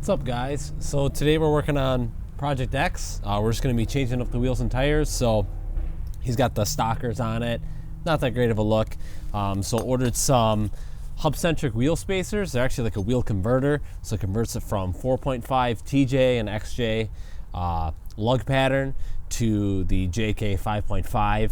What's up, guys? So today we're working on Project X. We're just going to be changing up the wheels and tires. So he's got the stockers on it. Not that great of a look. So ordered some hub-centric wheel spacers. They're actually like a wheel converter. So it converts it from 4.5 TJ and XJ lug pattern to the JK 5.5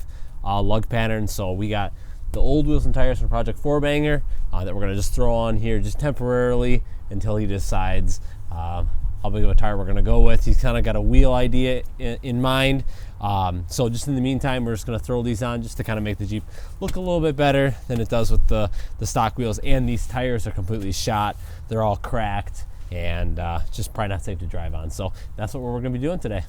lug pattern. So we got the old wheels and tires from Project 4-banger that we're going to just throw on here just temporarily until he decides how big of a tire we're going to go with. He's kind of got a wheel idea in mind. So just in the meantime, we're just going to throw these on just to kind of make the Jeep look a little bit better than it does with the stock wheels. And these tires are completely shot. They're all cracked and just probably not safe to drive on. So that's what we're going to be doing today.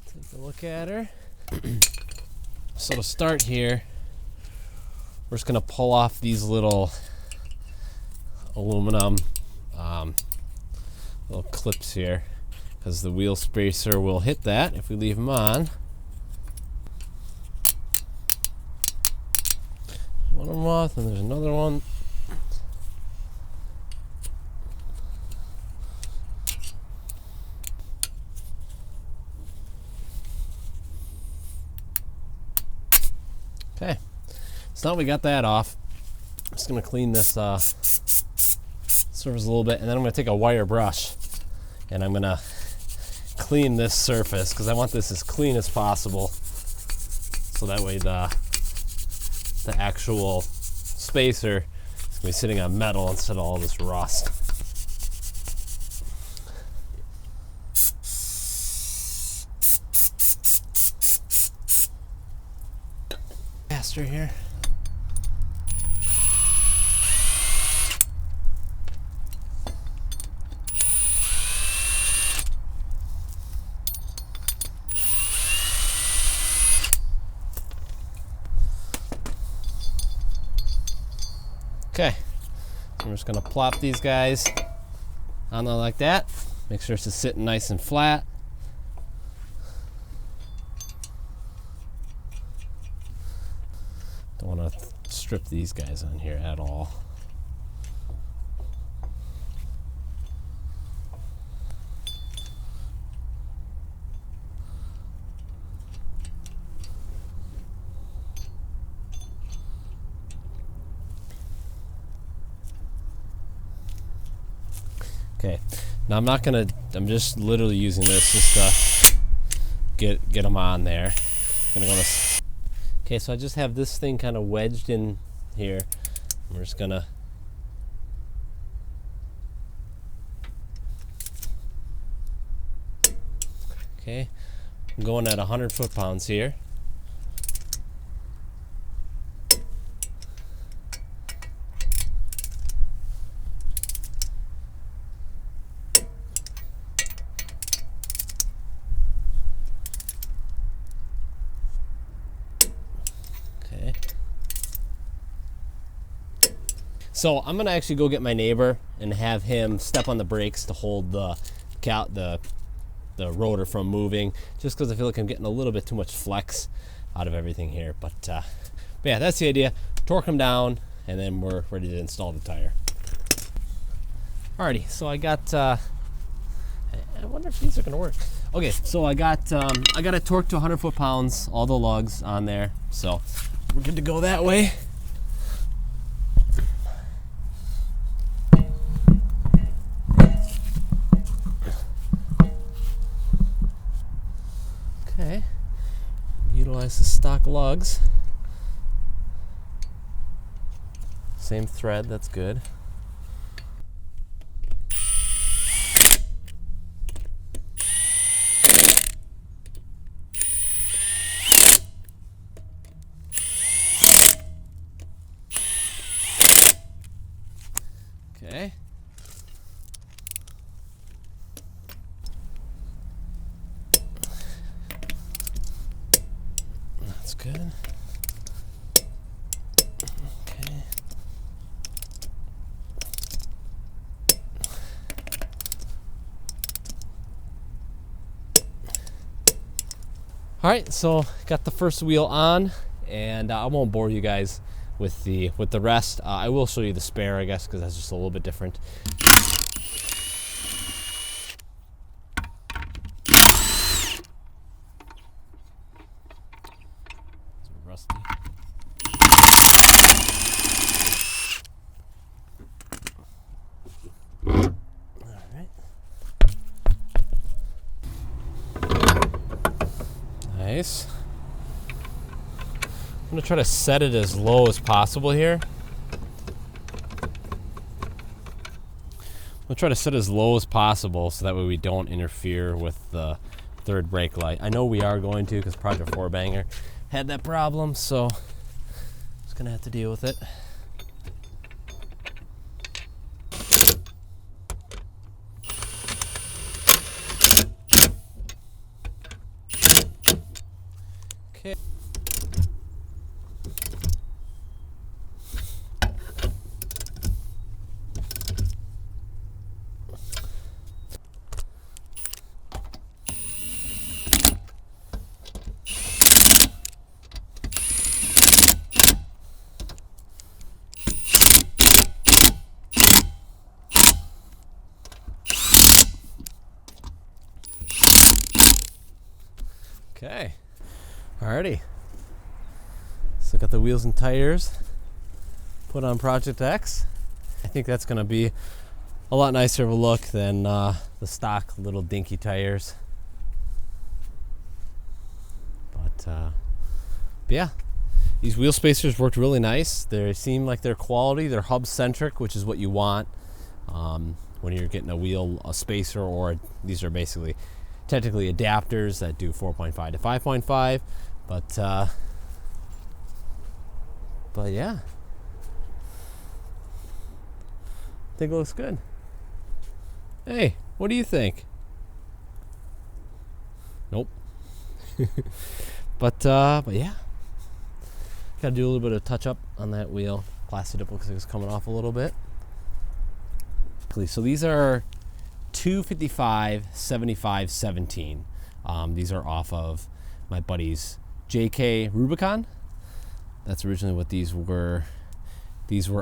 Take a look at her. So to start here, we're just going to pull off these little aluminum little clips here, because the wheel spacer will hit that if we leave them on. One of them off, and there's another one. Okay, so now we got that off. I'm just going to clean this surface a little bit, and then I'm going to take a wire brush and I'm going to clean this surface because I want this as clean as possible, so that way the actual spacer is going to be sitting on metal instead of all this rust. Faster here. Okay, so I'm just going to plop these guys on there like that. Make sure it's just sitting nice and flat. Don't want to strip these guys on here at all. Okay, now I'm just literally using this just to get them on there. Okay, so I just have this thing kind of wedged in here. We're just gonna okay, I'm going at 100 foot-pounds here. So I'm gonna actually go get my neighbor and have him step on the brakes to hold the rotor from moving, just because I feel like I'm getting a little bit too much flex out of everything here. But yeah, that's the idea. Torque them down, and then we're ready to install the tire. Alrighty, so I got. I wonder if these are gonna work. Okay, so I got it torqued to 100 foot-pounds, all the lugs on there, so we're good to go that way. Okay, utilize the stock lugs. Same thread, that's good. Okay. That's good. Okay. All right, so got the first wheel on, and I won't bore you guys with the rest. I will show you the spare, I guess, because that's just a little bit different. Rusty. All right. Nice. I'm gonna try to set it as low as possible here. We'll try to set it as low as possible so that way we don't interfere with the third brake light. I know we are going to because Project 4 Banger had that problem, so just gonna have to deal with it. Okay. Okay, alrighty. So got the wheels and tires put on Project X. I think that's gonna be a lot nicer of a look than the stock little dinky tires. But yeah, these wheel spacers worked really nice. They seem like they're quality. They're hub centric, which is what you want when you're getting a spacer, or these are basically technically adapters that do 4.5 to 5.5, but yeah, I think it looks good. Hey, what do you think? Nope. But yeah, gotta do a little bit of touch up on that wheel. Plastic it looks like it's coming off a little bit. So these are 255 75 17. These are off of my buddy's JK Rubicon. That's originally what these were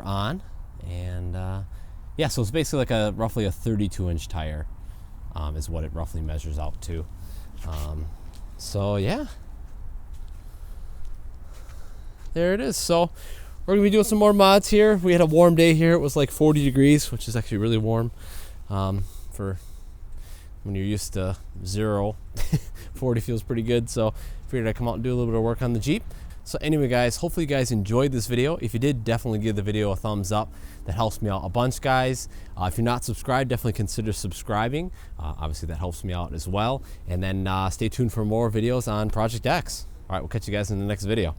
on, and yeah, so it's basically like roughly a 32-inch tire is what it roughly measures out to. So yeah, there it is. So we're gonna be doing some more mods here. We had a warm day here. It was like 40 degrees, which is actually really warm. For when you're used to 0, 40 feels pretty good. So figured I'd come out and do a little bit of work on the Jeep. So anyway, guys, hopefully you guys enjoyed this video. If you did, definitely give the video a thumbs up. That helps me out a bunch, guys. If you're not subscribed, definitely consider subscribing. Obviously that helps me out as well. And then stay tuned for more videos on Project X. All right, we'll catch you guys in the next video.